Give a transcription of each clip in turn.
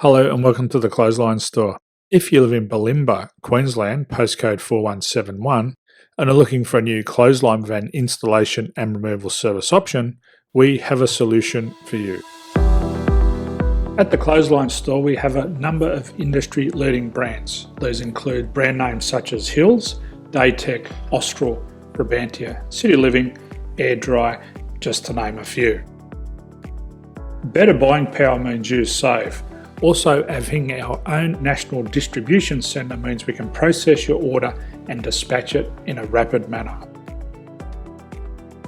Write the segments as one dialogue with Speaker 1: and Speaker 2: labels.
Speaker 1: Hello and welcome to the Clothesline Store. If you live in Bulimba, Queensland, postcode 4171, and are looking for a new clothesline van installation and removal service option, we have a solution for you. At the Clothesline Store, we have a number of industry-leading brands. These include brand names such as Hills, Daytech, Austral, Brabantia, City Living, Air Dry, just to name a few. Better buying power means you save. Also, having our own national distribution centre means we can process your order and dispatch it in a rapid manner.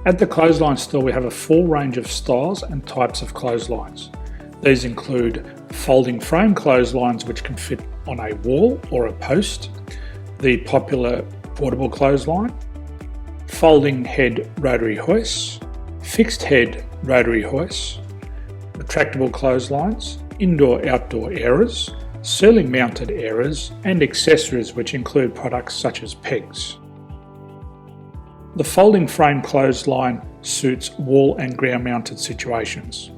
Speaker 1: At the Clothesline Store, we have a full range of styles and types of clotheslines. These include folding frame clotheslines which can fit on a wall or a post, the popular portable clothesline, folding head rotary hoists, fixed head rotary hoists, retractable clotheslines, indoor-outdoor airers, ceiling-mounted airers, and accessories which include products such as pegs. The folding frame clothesline suits wall and ground-mounted situations.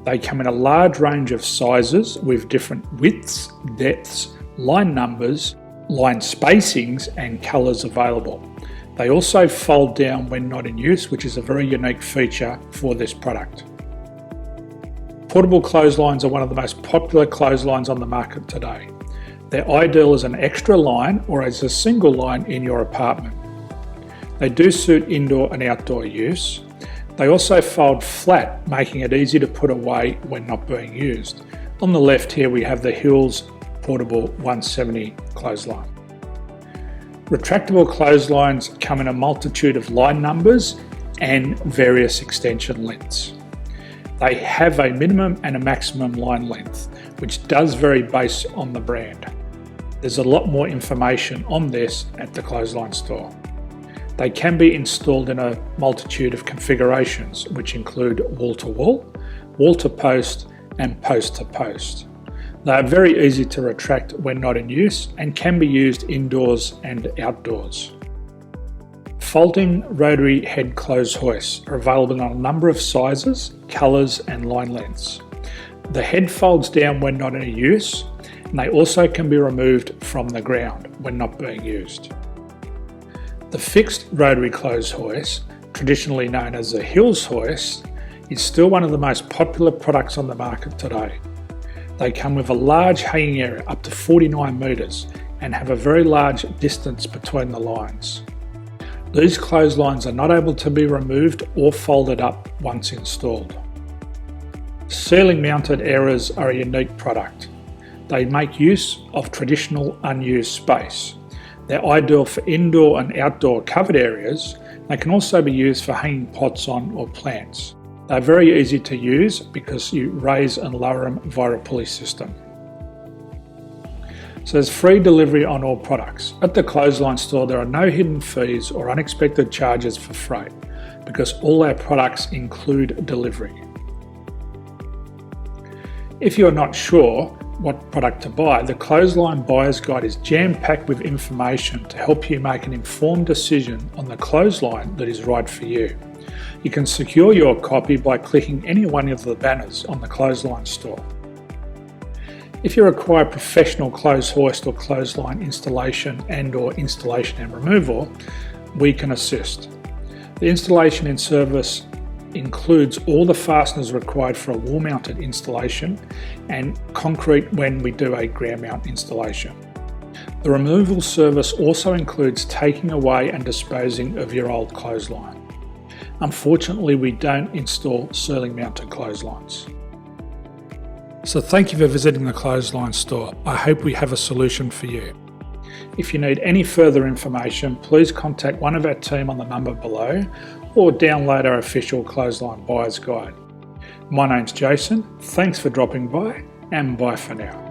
Speaker 1: They come in a large range of sizes with different widths, depths, line numbers, line spacings, and colours available. They also fold down when not in use, which is a very unique feature for this product. Portable clotheslines are one of the most popular clotheslines on the market today. They're ideal as an extra line or as a single line in your apartment. They do suit indoor and outdoor use. They also fold flat, making it easy to put away when not being used. On the left here we have the Hills Portable 170 clothesline. Retractable clotheslines come in a multitude of line numbers and various extension lengths. They have a minimum and a maximum line length, which does vary based on the brand. There's a lot more information on this at the Clothesline Store. They can be installed in a multitude of configurations, which include wall-to-wall, wall-to-post, and post-to-post. They are very easy to retract when not in use and can be used indoors and outdoors. Folding rotary head clothes hoists are available in a number of sizes, colours and line lengths. The head folds down when not in use, and they also can be removed from the ground when not being used. The fixed rotary clothes hoist, traditionally known as the Hills hoist, is still one of the most popular products on the market today. They come with a large hanging area up to 49 metres and have a very large distance between the lines. These clotheslines are not able to be removed or folded up once installed. Ceiling mounted airers are a unique product. They make use of traditional unused space. They're ideal for indoor and outdoor covered areas. They can also be used for hanging pots on or plants. They're very easy to use because you raise and lower them via a pulley system. So there's free delivery on all products. At the Clothesline Store, there are no hidden fees or unexpected charges for freight because all our products include delivery. If you're not sure what product to buy, the Clothesline Buyer's Guide is jam-packed with information to help you make an informed decision on the clothesline that is right for you. You can secure your copy by clicking any one of the banners on the Clothesline Store. If you require professional clothes hoist or clothesline installation and/or installation and removal, we can assist. The installation and service includes all the fasteners required for a wall-mounted installation and concrete when we do a ground mount installation. The removal service also includes taking away and disposing of your old clothesline. Unfortunately, we don't install ceiling-mounted clotheslines. So thank you for visiting the Clothesline Store. I hope we have a solution for you. If you need any further information, please contact one of our team on the number below or download our official Clothesline Buyer's Guide. My name's Jason, thanks for dropping by and bye for now.